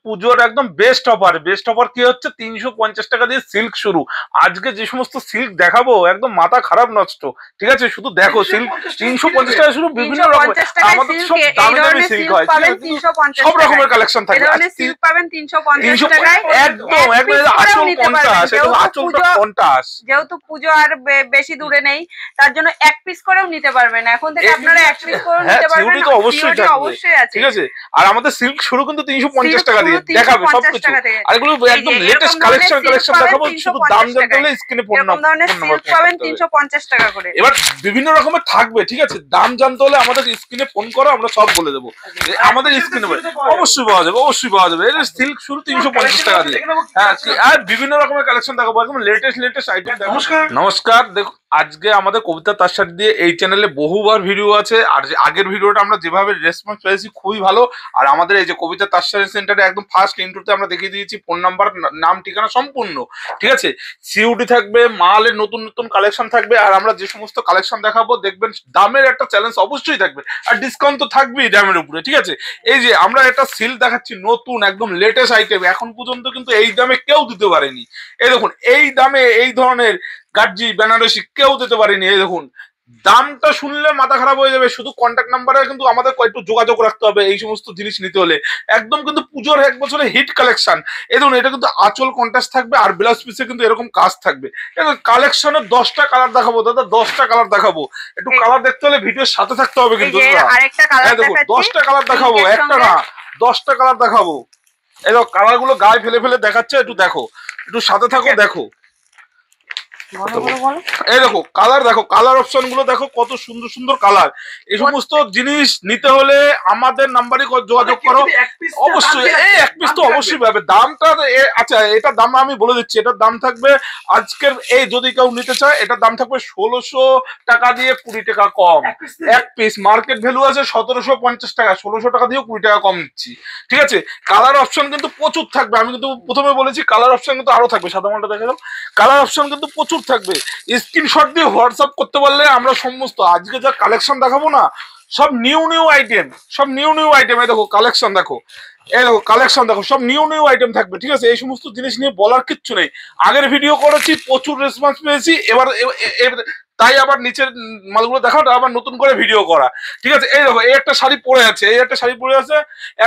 পুজোর একদম best offer কি হচ্ছে 350 টাকা দিয়ে সিল্ক শুরু। আজকে যে সমস্ত সিল্ক দেখাবো একদম মাথা খারাপ নষ্ট, ঠিক আছে? শুধু দেখো সিল্ক 350 টাকা শুরু, বিভিন্ন রকম আমাদের সব দামি দামি সিল্ক হয়, সব রকমের কালেকশন থাকে। সিল্ক পাবেন 350 টাকায় একদম আসল কন্টাস, আসল কন্টাস। যেহেতু পুজো আর বেশি দূরে নেই, তার জন্য এক পিস করেও নিতে পারবেন। এখন থেকে আপনারা এক পিস করেও নিতে পারবেন, তো অবশ্যই আছে, ঠিক আছে? আর আমাদের সিল্ক শুরু কিন্তু 350 টাকা দিয়ে দেখাবে সবকিছু। আর এগুলো একদম লেটেস্ট কালেকশন দেখাবো, শুধু দাম জানতে হলে স্ক্রিনে ফোন নাম্বার পাবেন 350 টাকা করে। এবার বিভিন্ন রকমের থাকবে, ঠিক আছে? দাম জানতে হলে আমাদের স্ক্রিনে ফোন করো, আমরা সব বলে দেবো। আমাদের স্ক্রিনে অবশ্যই পাওয়া যাবে এর সিল্ক শুরু 350 টাকা দিয়ে। হ্যাঁ, আর বিভিন্ন রকমের কালেকশন দেখাবো, একদম লেটেস্ট আইটেম দেখাবো। নমস্কার, দেখো আজকে আমাদের কবিতা তার সাথে দিয়ে এই চ্যানেলে বহুবার ভিডিও আছে। আর আগের ভিডিওটা আমরা যেভাবে রেসপন্স পেয়েছি খুবই ভালো। আর আমাদের এই যে কবিতা তার সেন্টারে একদম ফার্স্ট ইন্ট্রোতে আমরা দেখিয়ে দিয়েছি ফোন নাম্বার, নাম, ঠিকানা সম্পূর্ণ, ঠিক আছে? সিউডি থাকবে, মালের নতুন নতুন কালেকশন থাকবে। আর আমরা যে সমস্ত কালেকশন দেখাবো দেখবেন দামের একটা চ্যালেঞ্জ অবশ্যই থাকবে, আর ডিসকাউন্ট তো থাকবেই দামের উপরে, ঠিক আছে? এই যে আমরা একটা সিল দেখাচ্ছি, নতুন একদম লেটেস্ট আইটেম, এখন পর্যন্ত কিন্তু এই দামে কেউ দিতে পারেনি। এই দেখুন, এই দামে এই ধরনের গার্জি বেনারসি কেউ দিতে পারেনি। এই দেখুন, দামটা শুনলে মাথা খারাপ হয়ে যাবে। শুধু কন্ট্যাক্ট নাম্বারে কিন্তু আমাদের একটু যোগাযোগ রাখতে হবে এই সমস্ত জিনিস নিতে হলে। একদম কিন্তু পুজোর এক বছরের হিট কালেকশন। এই দেখুন, এটা কিন্তু আঁচল কন্ট্রাস্ট থাকবে, আর ব্লাউজ পিসে কিন্তু এরকম কাজ থাকবে। কালেকশনের 10টা কালার দেখাবো দাদা, 10টা কালার দেখাবো। একটু কালার দেখতে হলে ভিডিওর সাথে থাকতে হবে কিন্তু। দেখো 10টা কালার দেখাবো, একটা না 10টা কালার দেখাবো। এই দেখো কালার গুলো গায়ে ফেলে ফেলে দেখাচ্ছে, একটু দেখো, একটু সাথে থাকো, দেখো। এই দেখো কালার, দেখো কালার অপশন গুলো দেখো, কত সুন্দর সুন্দর কালার। এই সমস্ত জিনিস নিতে হলে আমাদের নাম্বারে যোগাযোগ করো অবশ্যই। এই এক পিস তো অবশ্যই পাবে। দামটা আচ্ছা, এটার দাম আমি বলে দিচ্ছি। এটার দাম থাকবে আজকের এই, যদি কেউ নিতে চায়, এটার দাম থাকবে 1600 টাকা দিয়ে 20 টাকা কম এক পিস। মার্কেট ভ্যালু আছে 1750 টাকা, 1600 টাকা দিয়েও 20 টাকা কম নিচ্ছি, ঠিক আছে? কালার অপশন কিন্তু প্রচুর থাকবে। আমি কিন্তু প্রথমে বলেছি কালার অপশন কিন্তু আরো থাকবে। সাদা মালটা দেখা গেল, কালার অপশন কিন্তু প্রচুর থাকবে। স্ক্রিনশট দিয়ে হোয়াটসঅ্যাপ করতে পারলে আমরা সমস্ত আজকে যা কালেকশন দেখাবো না, সব নিউ আইটেম, সব নিউ আইটেম। এই দেখো কালেকশন দেখো, এই দেখো কালেকশন দেখো, সব নিউ আইটেম থাকবে, ঠিক আছে? এই সমস্ত জিনিস নিয়ে বলার কিচ্ছু নেই। আগের ভিডিও করেছি, প্রচুর রেসপন্স পেয়েছি। এবার তাই আবার নিচের মালগুলো দেখাটা আবার নতুন করে ভিডিও করা, ঠিক আছে? এই দেখো, এই একটা শাড়ি পরে আছে,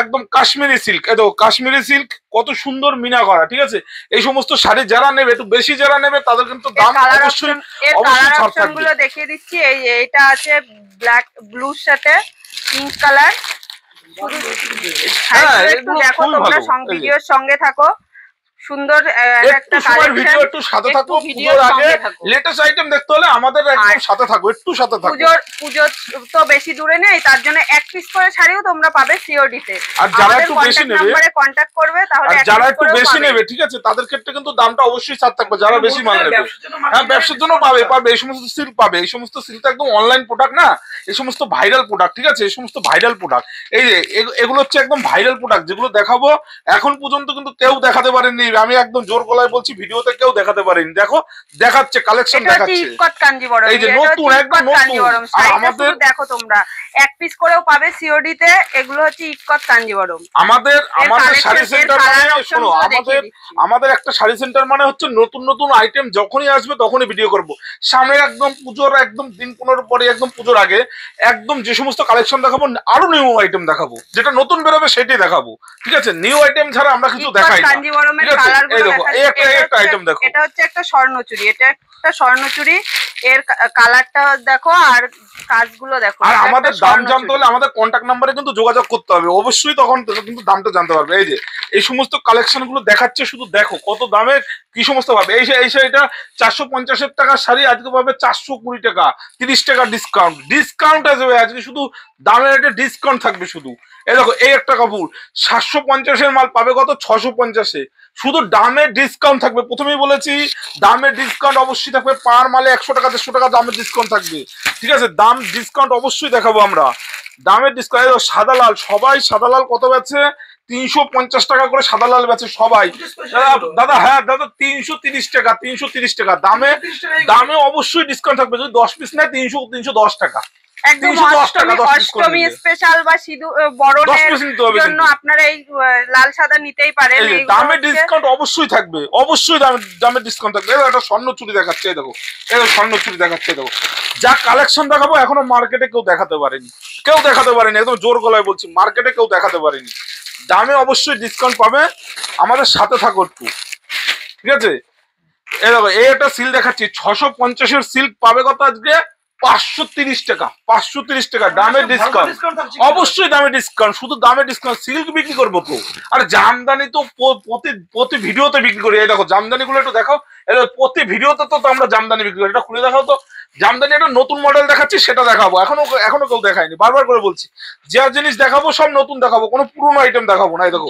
একদম কাশ্মীরি সিল্ক। এই দেখো কাশ্মীরি সিল্ক, কত সুন্দর মিনা করা, ঠিক আছে? এই সমস্ত শাড়ি যারা নেবে, একটু বেশি যারা নেবে, তাদের কিন্তু দাম অবশ্যই ছাড় থাকবে। দেখিয়ে দিচ্ছি। এইটা আছে ব্ল্যাক ব্লুর সাথে পিঙ্ক কালার। দেখো তোমরা ভিডিওর সঙ্গে থাকো, সুন্দর একটা ভিডিও, একটু সাথে থাকো। পুজোর আগে লেটেস্ট আইটেম দেখতে হলে আমাদের একদম সাথে থাকো, একটু সাথে থাকো। পুজো তো বেশি দূরে নেই, তার জন্য এক পিস করে শাড়িও তোমরা পাবে সিওডি তে। আর যারা একটু বেশি নেবে, নম্বরে কন্টাক্ট করবে, তাহলে যারা একটু বেশি নেবে, ঠিক আছে, তাদের ক্ষেত্রে কিন্তু দামটা অবশ্যই ছাড় থাকবে। যারা বেশি মাল নেবে, হ্যাঁ, ব্যবসার জন্য পাবে এই সমস্ত সিল্ক পাবে। এই সমস্ত সিল্ক একদম অনলাইন প্রোডাক্ট না, এই সমস্ত ভাইরাল প্রোডাক্ট, ঠিক আছে? এই সমস্ত ভাইরাল প্রোডাক্ট, এই যে এগুলো হচ্ছে একদম ভাইরাল প্রোডাক্ট, যেগুলো দেখাবো এখন পর্যন্ত কিন্তু কেউ দেখাতে পারেনি। আমি একদম জোর গলায় বলছি, ভিডিওতে কেউ দেখাতে পারেনি। দেখো দেখাচ্ছে, কালেকশন দেখাচ্ছে, এই যে নতুন একদম নতুন। আর আমাদের দেখো তোমরা এক পিস করেও পাবে সিওডি তে। এগুলো হচ্ছে ইটকট কাঞ্জিবরম। আমাদের শাড়ি সেন্টার মানে শোনো, আমাদের একটা শাড়ি সেন্টার মানে হচ্ছে নতুন নতুন আইটেম যখনই আসবে তখনই ভিডিও করব। সামনে একদম পুজোর একদম দিন 15 পরে, একদম পুজোর আগে একদম যে সমস্ত কালেকশন দেখাবো, আরো নিউ আইটেম দেখাবো, যেটা নতুন বেরোবে সেটাই দেখাবো, ঠিক আছে? নিউ আইটেম ছাড়া আমরা কিছু দেখাই না, ঠিক আছে? এই দেখো, এই একটা আইটেম দেখো, এটা হচ্ছে একটা স্বর্ণচুড়ি। এটা একটা স্বর্ণচুড়ি, এর কালারটা দেখো আর কাজগুলো দেখো। আর আমাদের দাম জানতে হলে আমাদের কন্ট্যাক্ট নাম্বারে কিন্তু যোগাযোগ করতে হবে অবশ্যই, তখন কিন্তু দামটা জানতে পারবে। এই যে এই সমস্ত কালেকশন গুলো দেখাচ্ছে, শুধু দেখো কত দামে কি সমস্ত পাবে। এই শাড়িটা 450 টাকার শাড়ি আজকে পাবে 420 টাকা, 30 টাকা ডিসকাউন্ট আসবে আজকে। শুধু দামের একটা ডিসকাউন্ট থাকবে শুধু। এই দেখো, এই একটা কাপড় 750-এর মাল পাবে কত 650-এ। শুধু দামের ডিসকাউন্ট থাকবে। প্রথমেই বলেছি দামের ডিসকাউন্ট অবশ্যই থাকবে। পার মালে 100 টাকা 150 টাকা দামের ডিসকাউন্ট থাকবে, ঠিক আছে? দাম ডিসকাউন্ট অবশ্যই দেখাবো আমরা। দামের ডিসকাউন্ট। সাদা লাল, সবাই সাদা লাল কত বেচে? 350 টাকা করে সাদা লাল বেচে সবাই দাদা। হ্যাঁ দাদা, 330 টাকা, 330 টাকা দামে অবশ্যই ডিসকাউন্ট থাকবে। যদি 10 পিস নেয় 310 টাকা, একদম 310 টাকা 10 পিস করে অষ্টমী নিলে। স্পেশাল বা সিঁদুর বরণের জন্য আপনারা এই লাল সাদা নিতেই পারেন। এই দামে ডিসকাউন্ট অবশ্যই থাকবে, অবশ্যই দামে ডিসকাউন্ট থাকবে। এই একটা স্বর্ণ চুড়ি দেখাচ্ছে, এই দেখো, এই স্বর্ণ চুড়ি দেখাচ্ছে, দেখো যা কালেকশন দেখাবো এখনো মার্কেটে কেউ দেখাতে পারেনি, কেউ দেখাতে পারেনি, একদম জোর গলায় বলছি মার্কেটে কেউ দেখাতে পারেনি। দামে অবশ্যই ডিসকাউন্ট পাবে, আমাদের সাথে থাকো একটু, ঠিক আছে। এই দেখো এই একটা সিল্ক দেখাচ্ছি, 650-এর সিল্ক পাবে কত আজকে 530 টাকা, 530 টাকা দামে ডিসকাউন্ট, অবশ্যই দামে ডিসকাউন্ট, শুধু দামে ডিসকাউন্ট। সিল্ক বিক্রি করবো তো, আর জামদানি তো প্রতি ভিডিওতে বিক্রি করি। এই দেখো জামদানি গুলো একটু দেখাও, প্রতি ভিডিওতে তো আমরা জামদানি বিক্রি করি। এটা খুলে দেখাও তো জামদানি, একটা নতুন মডেল দেখাচ্ছি সেটা দেখাবো, এখনো কেউ দেখায়নি, বারবার করে বলছি যা জিনিস দেখাবো সব নতুন দেখাবো, কোনো পুরোনো আইটেম দেখাবো না। এই দেখো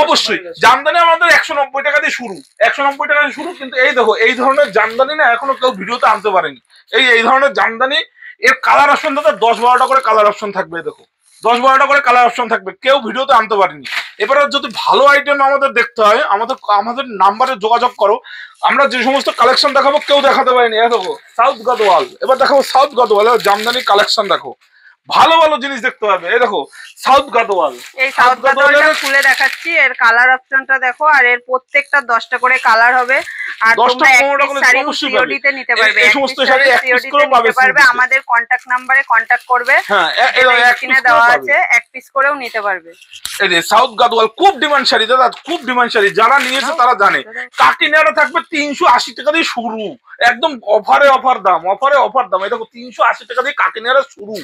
অবশ্যই জামদানি আমাদের 190 টাকা দিয়ে শুরু, 190 টাকা দিয়ে শুরু, কিন্তু এই দেখো এই ধরনের জামদানি না এখনো কেউ ভিডিওতে আনতে পারেনি। এই ধরনের জামদানি এর কালার অপশন দাদা 10-12টা করে কালার অপশন থাকবে, দেখো 10-12টা করে কালার অপশন থাকবে, কেউ ভিডিওতে আনতে পারেনি। এবারে যদি ভালো আইটেম আমাদের দেখতে হয় আমাদের নাম্বারে যোগাযোগ করো, আমরা যে সমস্ত কালেকশন দেখাবো কেউ দেখাতে পারেনি। দেখো সাউথ গাদোয়াল, এবার দেখাবো সাউথ গাদোয়াল জামদানি কালেকশন, দেখো ভালো ভালো জিনিস দেখতে হবে। এই দেখো সাউথ গাদোয়াল, এই সাউথ গাদোয়ালটা খুলে দেখাচ্ছি, এর কালার অপশনটা দেখো, আর এর প্রত্যেকটা 10টা করে কালার হবে, আর তোমরা এক পিস শাড়ি সিওডি তে নিতে পারবে, এই সমস্ত শাড়ি এক পিস করে পাবে, আমাদের কন্টাক্ট নম্বরে কন্টাক্ট করবে, হ্যাঁ স্ক্রিনে দেওয়া আছে, এক পিস করেও নিতে পারবে। এই যে সাউথ গাদোয়াল খুব ডিমান্ড শাড়ি দাদা, খুব ডিমান্ড শাড়ি, যারা নিয়েছে তারা জানে। কাকিনাড়া থাকবে 380 টাকা দিয়ে শুরু, একদম অফারে অফার দাম, অফারে অফার দাম। এই দেখো 380 টাকা দিয়ে কাকিনাড়া শুরু,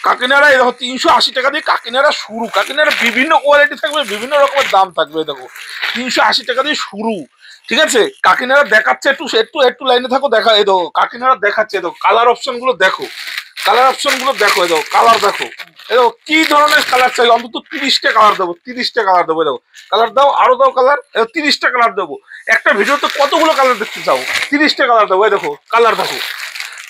কাকিনাড়া এই দেখো 380 টাকা দিয়ে কাকিনাড়া শুরু। কাকিনাড়া বিভিন্ন কোয়ালিটি থাকবে, বিভিন্ন রকমের দাম থাকবে, দেখো 380 টাকা দিয়ে শুরু, ঠিক আছে। কাকিনাড়া দেখাচ্ছে, একটু একটু একটু লাইনে থাকো, দেখা এই দেখো কাকিনাড়া দেখাচ্ছে, দেখো কালার অপশন গুলো দেখো, কালার অপশন গুলো দেখো, এই দেখো কালার দেখো, এই দেখো কি ধরনের কালার চাই, অন্তত 30টা কালার দেবো, 30টা কালার দেবো, দেখো কালার দাও, আরো দাও কালার, 30টা কালার দেবো। একটা ভিডিওতে কতগুলো কালার দেখতে চাও, 30টা কালার দেবো, এই দেখো কালার দেখো,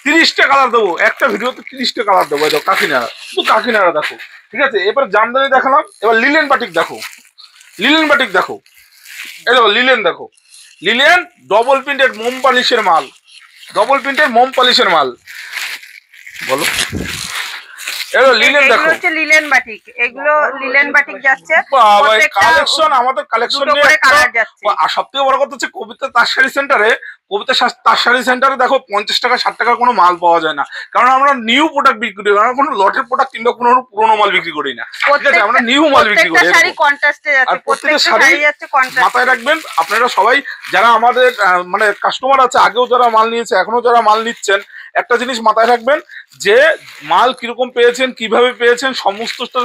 30টা কালার দেবো, একটা ভিডিওতে 30টা কালার দেবো। এই দেখো কাকিনাড়া, শুধু কাকিনাড়া দেখো, ঠিক আছে। এবার জামদানি দেখালাম, এবার লিলেন বাটিক দেখো, লিলেন বাটিক দেখো, এই দেখো লিলেন দেখো, লিলেন ডবল প্রিন্টেড মোম পলিশের মাল, ডবল প্রিন্টেড মোম পলিশের মাল, বলো লিলেন দেখো, হচ্ছে লিলেন বাটিক, এগুলো লিলেন বাটিক যাচ্ছে, কালেকশন আমাদের কালেকশন নিয়ে আর সবথেকে বড় কথা হচ্ছে কবিতা তাঁত শাড়ি সেন্টারে, কবিতা তাঁত শাড়ি সেন্টারে দেখো 50 টাকা 60 টাকার কোনো মাল পাওয়া যায় না, কারণ আমরা নিউ প্রোডাক্ট বিক্রি করি, আমরা কোনো লটের প্রোডাক্ট কিংবা কোনো পুরোনো মাল বিক্রি করি না, ঠিক আছে, আমরা নিউ মাল বিক্রি করি। আর প্রত্যেকটা শাড়ি মাথায় রাখবেন আপনারা সবাই, যারা আমাদের মানে কাস্টমার আছে, আগেও যারা মাল নিয়েছে, এখনো যারা মাল নিচ্ছেন, একটা জিনিস মাথায় রাখবেন যে মাল কিরকম পেয়েছেন, কিভাবে পেয়েছেন, সমস্তটা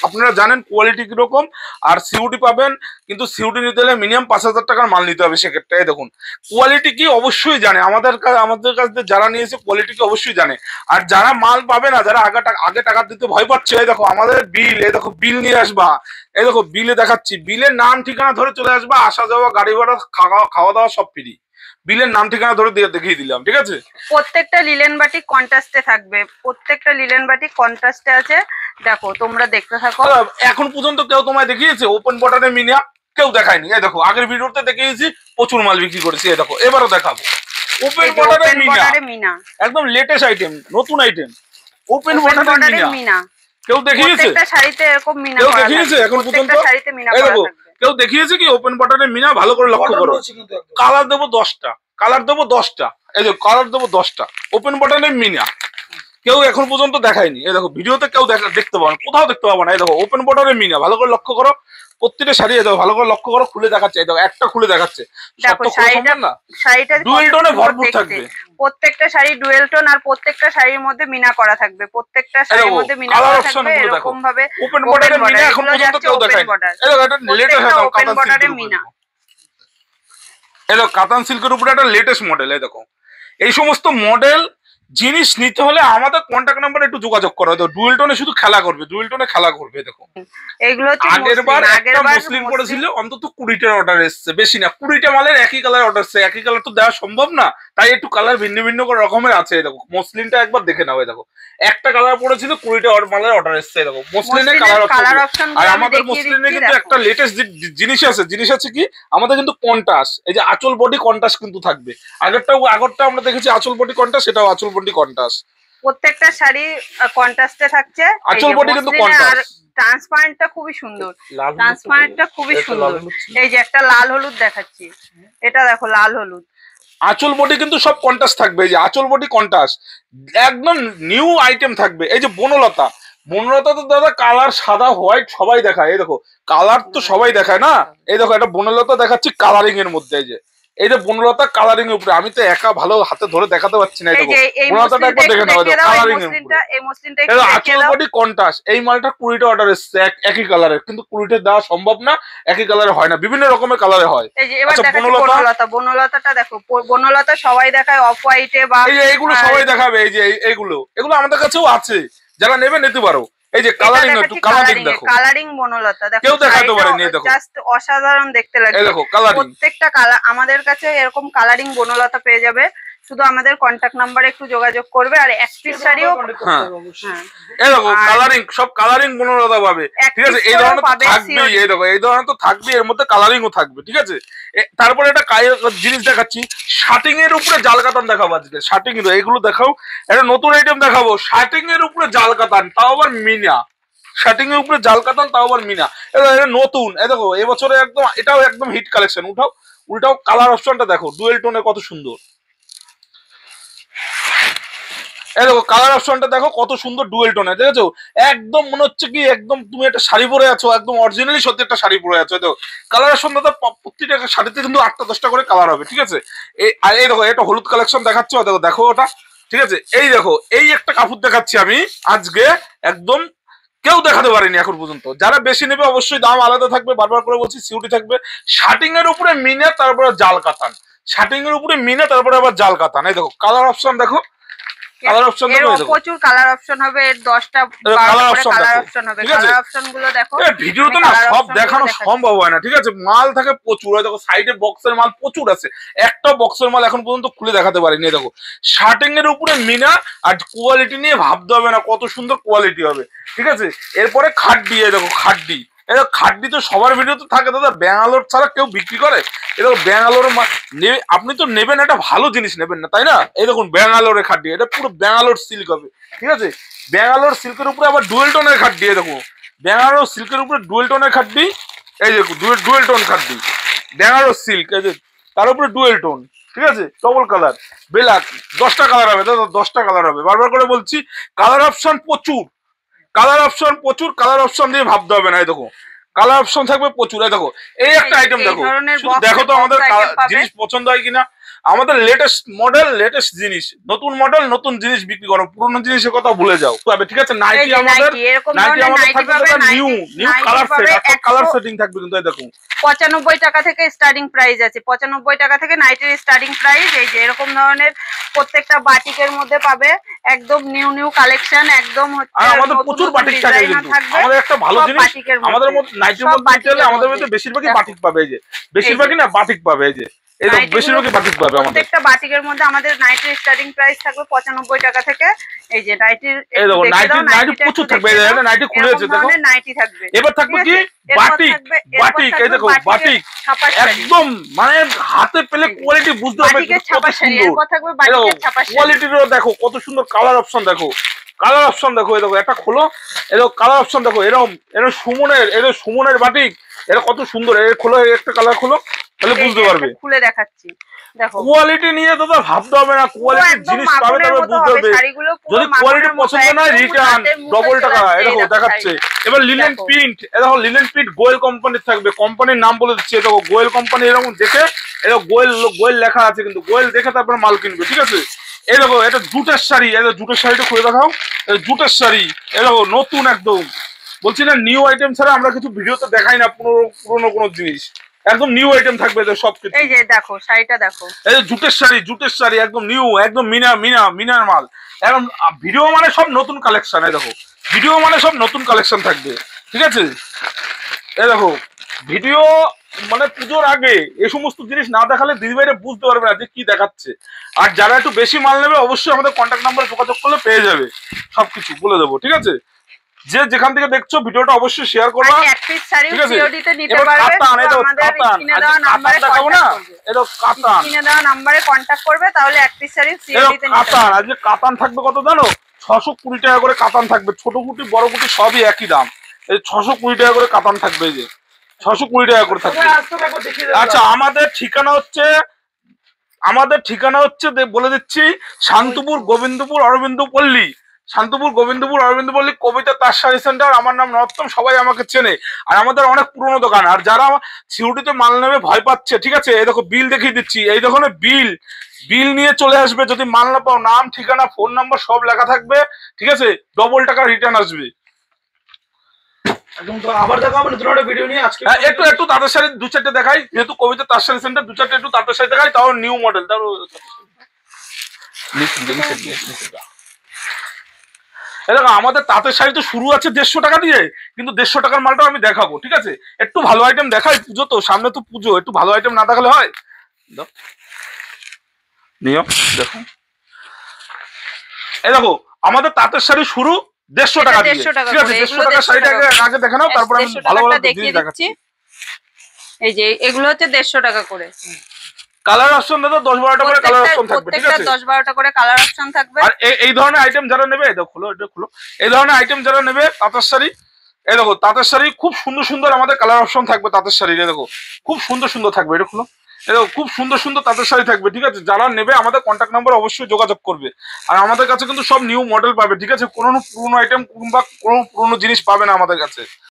আপনারা জানেন, কোয়ালিটি কিরকম, আর সিউটি পাবেন, কিন্তু সিউটি নিতে হলে মিনিমাম 5000 টাকার মাল নিতে হবে। সেক্ষেত্রে দেখুন কোয়ালিটি কি অবশ্যই জানে, আমাদের কাছে যারা নিয়েছে কোয়ালিটি কি অবশ্যই জানে। আর যারা মাল পাবে না, যারা আগে টাকা দিতে ভয় পাচ্ছে, এই দেখো আমাদের বিল, এই দেখো বিল নিয়ে আসবা, এই দেখো বিলে দেখাচ্ছি, বিলের নাম ঠিকানা ধরে চলে আসবা, আসা যাওয়া গাড়ি ভাড়া খাওয়া দাওয়া সব ফ্রি, বিলের নাম ঠিকানা ধরে দেখিয়ে দিলাম, ঠিক আছে। প্রত্যেকটা লিলেন বাটিক কন্ট্রাস্টে থাকবে, প্রত্যেকটা লিলেন বাটিক কন্ট্রাস্টে আছে, দেখো তোমরা দেখতে থাকো। এখন পর্যন্ত কেউ তোমায় দেখিয়েছে ওপেন বটনে মিনিয়া? কেউ দেখায়নি। এই দেখো আগের ভিডিওতে দেখিয়েছি, প্রচুর মাল বিক্রি করেছি, এই দেখো এবারও দেখাবো ওপেন বটনে মিনা, একদম লেটেস্ট আইটেম, নতুন আইটেম, ওপেন বটনে মিনা। কেউ দেখিয়েছে শাড়িতে এরকম মিনা, কেউ দেখিয়েছে এখন পর্যন্ত? এই দেখো কেউ দেখিয়েছে কি ওপেন বটনে মিনা? ভালো করে লক্ষ্য করো, কালার দেবো 10টা, কালার দেবো 10টা, এই দেখো কালার দেবো 10টা, ওপেন বটনে মিনা কেউ এখন পর্যন্ত দেখায়নি। এই দেখো ভিডিওতে কেউ দেখতে পাবো না, কোথাও দেখতে পাবো না। এই দেখো ওপেন বটনে মিনা, ভালো করে লক্ষ্য করো, প্রত্যেকটা শাড়ি এই দেখো ভালো করে লক্ষ্য করো, খুলে দেখাচ্ছে, এই দেখো একটা খুলে দেখাচ্ছে, শাড়িটা ডুয়েল টোনে ভরপুর থাকবে, প্রত্যেকটা শাড়ি ডুয়েল টোন, আর প্রত্যেকটা শাড়ির মধ্যে মিনা করা থাকবে, প্রত্যেকটা শাড়ির মধ্যে মিনা করা থাকবে এরকম ভাবে। ওপেন বটনে মিনা এখন পর্যন্ত কেউ দেখায়নি। এই দেখো এটা লেটেস্ট ওপেন বটনে মিনা, এই দেখো কাতান সিল্কের উপরে একটা লেটেস্ট মডেল। এই দেখো এই সমস্ত মডেল জিনিস নিতে হলে আমাদের কন্ট্যাক্ট নাম্বারে একটু যোগাযোগ করো। ডুয়েল টোনে শুধু খেলা করবে, ডুয়েল টোনে খেলা করবে। দেখো এগুলো আগের বার একটা মুসলিম করেছিল, অন্তত 20টার অর্ডার এসছে, বেশি না, 20টা মালের একই কালার অর্ডার এসছে, একই কালার তো দেওয়া সম্ভব না, তাই একটু কালার ভিন্ন ভিন্ন রকমের আছে। দেখো মসলিনটা একবার দেখে নাও, দেখো একটা কালার পড়েছিল, 20টা মালের অর্ডার এসছে। দেখো মসলিনের কালার অপশন, আর আমাদের মসলিনে কিন্তু একটা লেটেস্ট জিনিস আছে কি, আমাদের কিন্তু কন্ট্রাস্ট, এই যে আঁচল বডি কন্ট্রাস্ট কিন্তু থাকবে। আগেরটা আমরা দেখেছি আঁচল বডি কন্ট্রাস্ট, সেটাও আঁচল বডি কন্ট্রাস্ট, প্রত্যেকটা শাড়ি কন্ট্রাস্টে থাকছে। আঁচল বডি কিন্তু কন্ট্রাস্ট। ট্রান্সপারেন্টটা খুবই সুন্দর, ট্রান্সপারেন্টটা খুবই সুন্দর। এই যে একটা লাল হলুদ দেখাচ্ছি, এটা দেখো লাল হলুদ। আঁচল বডি কিন্তু সব কন্ট্রাস্ট থাকবে, এই যে আঁচল বডি কন্ট্রাস্ট, একদম নিউ আইটেম থাকবে। এই যে বনলতা, বনলতা তো দাদা কালার সাদা হোয়াইট সবাই দেখায়, এই দেখো কালার তো সবাই দেখায় না, এই দেখো একটা বনলতা দেখাচ্ছি কালারিং এর মধ্যে। এই যে বনলতা কালারিং এর উপরে, আমি তো একা ভালো হাতে ধরে দেখাতে পারছি না, এই দেখো বনলতাটা একবার দেখে নাও, কালারিং এর উপরে আঁচল বডি কন্ট্রাস্ট। এই মালটা 20টা অর্ডার এসেছে একই কালারের, কিন্তু 20টা দেওয়া সম্ভব না, একই কালারে হয় না, বিভিন্ন রকমের কালারে হয়। এই যে এবার দেখো বনলতা, বনলতাটা দেখো, বনলতা সবাই দেখায় অফ হোয়াইটে বা এই যে এইগুলো সবাই দেখাবে, এই যে এগুলো আমাদের কাছেও আছে, যারা নেবে নিতে পারো। এই যে কালারিং, একটু কালারিং দেখো, কালারিং বনলতা দেখো, কেউ দেখাতে পারেনি, এই দেখো জাস্ট অসাধারণ দেখতে লাগে। এই দেখো কালারিং, প্রত্যেকটা কালার আমাদের কাছে এরকম কালারিং বনলতা পেয়ে যাবে, শুধু আমাদের কন্টাক্ট নাম্বারে একটু যোগাযোগ করবে। আর এক পিস শাড়িও এই দেখো কালারিং, সব কালারিং বনলতা পাবে, ঠিক আছে। এই ধরনের তো থাকবেই, এই দেখো এই ধরনের তো থাকবেই, এর মধ্যে কালারিংও থাকবে, ঠিক আছে। তারপরে একটা জিনিস দেখাচ্ছি, শার্টিং এর উপরে জাল কাতান দেখাবো আজকে, শার্টিং এর এগুলো দেখাও, একটা নতুন আইটেম দেখাবো, শার্টিং এর উপরে জাল কাতান, তাও আবার মিনা, শার্টিং এর উপরে জাল কাতান, তাও আবার মিনা, এটা নতুন। এই দেখো এবছরে একদম এটাও একদম হিট কালেকশন। উল্টাও কালার অপশনটা দেখো, ডুয়েল টোনে কত সুন্দর। এই দেখো কালার অপশনটা দেখো কত সুন্দর ডুয়েল টোনে, দেখেছো? একদম মনে হচ্ছে কি একদম তুমি একটা শাড়ি পরে আছো, একদম অরিজিনালি সত্যি একটা শাড়ি পরে আছো। দেখো কালার অপশন দাদা, প্রত্যেকটা শাড়িতে কিন্তু 8টা 10টা করে কালার হবে, ঠিক আছে। এই দেখো এটা হলুদ কালেকশন দেখাচ্ছি, দেখো দেখো ওটা, ঠিক আছে। এই দেখো এই একটা কাপড় দেখাচ্ছি আমি আজকে, একদম কেউ দেখাতে পারেনি এখন পর্যন্ত। যারা বেশি নেবে অবশ্যই দাম আলাদা থাকবে, বারবার করে বলছি সিউটি থাকবে। শার্টিং এর উপরে মিনে, তারপরে জাল কাতান, শার্টিং এর উপরে মিনে, তারপরে আবার জাল কাতান। এই দেখো কালার অপশন দেখো, কালার অপশন দেখো, প্রচুর কালার অপশন হবে, 10টা কালার অপশন হবে। কালার অপশন গুলো দেখো, ভিডিওতে না সব দেখানো সম্ভব হয় না, ঠিক আছে। মাল থাকে প্রচুর, দেখো সাইডে বক্সের মাল প্রচুর আছে, একটা বক্সের মাল এখন পর্যন্ত খুলে দেখাতে পারিনি। দেখো শার্টিং এর উপরে মিনা, আর কোয়ালিটি নিয়ে ভাবতে হবে না, কত সুন্দর কোয়ালিটি হবে, ঠিক আছে। এরপরে খাড্ডি, দেখো খাড্ডি, খাড্ডি তো সবার ভিডিওতে থাকে দাদা, ব্যাঙ্গালোর ছাড়া কেউ বিক্রি করে? এই দেখো ব্যাঙ্গালোর, আপনি তো নেবেন একটা ভালো জিনিস নেবেন না, তাই না? এই দেখুন ব্যাঙ্গালোরের খাড্ডি, এটা পুরো ব্যাঙ্গালোর সিল্ক হবে, ঠিক আছে। ব্যাঙ্গালোর সিল্কের উপরে আবার ডুয়েল টোনের খাড্ডি, দেখো ব্যাঙ্গালোর সিল্কের উপরে ডুয়েল টোনের খাড্ডি, এই দেখো ডুয়েল টোন খাড্ডি, ব্যাঙ্গালোর সিল্ক, এই যে তার উপরে ডুয়েল টোন, ঠিক আছে, ডবল কালার, ব্ল্যাক, 10টা কালার হবে দাদা, 10টা কালার হবে। বারবার করে বলছি কালার অপশন প্রচুর, কালার অপশন প্রচুর, কালার অপশন দিয়ে ভাবতে হবে না। এই দেখো কালার অপশন থাকবে প্রচুর। এই দেখো এই একটা আইটেম দেখো, দেখো তো আমাদের জিনিস পছন্দ হয় কিনা। আমাদের লেটেস্ট মডেল, লেটেস্ট জিনিস, নতুন মডেল, নতুন জিনিস বিক্রি করো, পুরনো জিনিসের কথা ভুলে যাও, ঠিক আছে। নাইটি আমাদের থাকবে new colour set, colour setting থাকবে কিন্তু। এই দেখো 95 টাকা থেকে স্টার্টিং প্রাইস আছে, 95 টাকা থেকে নাইটের স্টার্টিং প্রাইস। এই যে এরকম ধরনের প্রত্যেকটা বাটিকের মধ্যে পাবে, একদম নিউ নিউ কালেকশন, একদম হচ্ছে আমাদের প্রচুর বাটিক থাকে কিন্তু। আমাদের একটা ভালো জিনিস, আমাদের মধ্যে নাইটের মধ্যে আমাদের মধ্যে বেশিরভাগই বাটিক পাবে, এই যে বেশিরভাগই না বাটিক পাবে, এই যে এই দেখো বেশিরভাগই বাটিক পাবে। আমাদের প্রত্যেকটা বাটিকের মধ্যে আমাদের নাইটের স্টার্টিং প্রাইস থাকবে 95 টাকা থেকে। এই যে নাইটির, এই দেখো নাইটি প্রচুর থাকবে, এই নাইটি খুলেছে দেখো, নাইটি থাকবে। এবার থাকবে কি বাটিক, বাটিক, এই দেখো বাটিক, একদম মানে হাতে পেলে কোয়ালিটি বুঝতে হবে, কোয়ালিটিরও দেখো কত সুন্দর কালার অপশন, দেখো কালার অপশন দেখো। এই দেখো একটা খোলো, এরকম কালার অপশন দেখো, এরকম সুমনের বাটিক, এটা কত সুন্দর। এর খোলো, একটা কালার খোলো, তাহলে বুঝতে পারবে। খুলে দেখাচ্ছি, দেখো কোয়ালিটি নিয়ে দাদা ভাবতে হবে না, কোয়ালিটির জিনিস পাবে তবে বুঝতে হবে। যদি কোয়ালিটি পছন্দ না হয় রিটার্ন, ডবল টাকা। এই দেখো দেখাচ্ছে। এবার লিনেন প্রিন্ট, এই দেখো লিনেন প্রিন্ট গোয়েল কোম্পানির থাকবে, কোম্পানির নাম বলে দিচ্ছি। দেখো গোয়েল কোম্পানি, এরকম দেখে, এরকম গোয়েল লেখা আছে কিন্তু, গোয়েল দেখে তারপর মাল কিনবে, ঠিক আছে। এই দেখো এটা জুটের শাড়ি, এই জুটের শাড়িটা খুলে দেখাও, জুটের শাড়ি, এই দেখো নতুন একদম। বলছি না নিউ আইটেম ছাড়া আমরা কিছু ভিডিওতে দেখাই না পুরোনো কোনো জিনিস, একদম নিউ আইটেম থাকবে সবকিছু। এই যে দেখো শাড়িটা দেখো, এই যে জুটের শাড়ি একদম নিউ, একদম মিনার মাল। এখন ভিডিও মানে সব নতুন কালেকশন, এই দেখো ভিডিও মানে সব নতুন কালেকশন থাকবে, ঠিক আছে। এই দেখো ভিডিও মানে পুজোর আগে এই সমস্ত জিনিস না দেখালে দিদিভাইরা বুঝতে পারবে না যে কি দেখাচ্ছে। আর যারা একটু বেশি মাল নেবে অবশ্যই আমাদের কন্ট্যাক্ট নাম্বারে যোগাযোগ করলে পেয়ে যাবে, সবকিছু বলে দেবো, ঠিক আছে। যে যেখান থেকে দেখছো ভিডিওটা অবশ্যই শেয়ার করবা। এক পিস শাড়ি ঠিক আছে? সিওডি তে নিতে এবার পারবে, কাতান, এই দেখো আমাদের কাতান, স্ক্রিনে আজকে দেওয়া নম্বরে কাতান দেখাবো না, কন্টাক্ট করবে, এই দেখো কাতান, স্ক্রিনে দেওয়া নম্বরে কন্টাক্ট করবে, তাহলে এক পিস শাড়ি এই সিওডি তে দেখো নিতে কাতান। পারবে। আজকে কাতান থাকবে কত জানো? 620 টাকা করে কাতান থাকবে, ছোট কুটি বড় কুটি সবই একই দাম। এই 620 টাকা করে কাতান থাকবে, এই যে 620 টাকা করে থাকবে। আচ্ছা, আমাদের ঠিকানা হচ্ছে বলে দিচ্ছি, শান্তপুর গোবিন্দপুর অরবিন্দ পল্লী, শান্তপুর গোবিন্দপুর অরবিন্দ পল্লী, কবিতা তার শাড়ি সেন্টার। আমার নাম নরোত্তম, সবাই আমাকে চেনে। আর আমাদের অনেক পুরনো দোকান। আর যারা সিউড়িতে মাল নেবে ভয় পাচ্ছে, ঠিক আছে, এই দেখো বিল দেখিয়ে দিচ্ছি, এই দেখো বিল নিয়ে চলে আসবে। যদি মাল না পাও, নাম ঠিকানা ফোন নাম্বার সব লেখা থাকবে, ঠিক আছে, ডবল টাকা রিটার্ন আসবে। আবার দেখো আমরা নতুন একটা ভিডিও নিয়ে আজকে একটু তাঁতের শাড়ি 2-4টে দেখাই, যেহেতু কবিতা তাঁত শাড়ি সেন্টার, 2-4টে একটু তাঁতের শাড়ি দেখাই, তাও নিউ মডেল। তাও দেখো আমাদের তাঁতের শাড়ি তো শুরু আছে 150 টাকা দিয়ে, কিন্তু 150 টাকার মালটাও আমি দেখাবো, ঠিক আছে। একটু ভালো আইটেম দেখাই, পুজো তো সামনে, তো পুজো, একটু ভালো আইটেম না দেখালে হয়? নিও দেখো, এই দেখো আমাদের তাঁতের শাড়ি শুরু 150 টাকা দিয়ে, 150 টাকা ঠিক আছে। করে, 150 টাকার শাড়িটা আগে দেখে নাও, তারপর আমি 150 ভালো ভালো টাকাটা দেখিয়ে জিনিস দেখাচ্ছি। দিচ্ছি। এই যে এগুলো হচ্ছে 150 টাকা করে। কালার অপশন দাদা 10-12টা করে কালার অপশন থাকবে, ঠিক আছে। 10-12টা করে কালার অপশন থাকবে। আর এই ধরনের আইটেম যারা নেবে, এটা খুলো, এই ধরনের আইটেম যারা নেবে তাঁতের শাড়ি, এই দেখো তাঁতের শাড়ি খুব সুন্দর সুন্দর আমাদের কালার অপশন থাকবে তাঁতের শাড়ি, এই দেখো খুব সুন্দর সুন্দর থাকবে, এটা খুলো, এই দেখো খুব সুন্দর সুন্দর তাঁতের শাড়ি থাকবে, ঠিক আছে। যারা নেবে আমাদের কন্ট্যাক্ট নাম্বার অবশ্যই যোগাযোগ করবে। আর আমাদের কাছে কিন্তু সব নিউ মডেল পাবে, ঠিক আছে, কোনো পুরনো আইটেম কিংবা কোনো পুরনো জিনিস পাবে না আমাদের কাছে।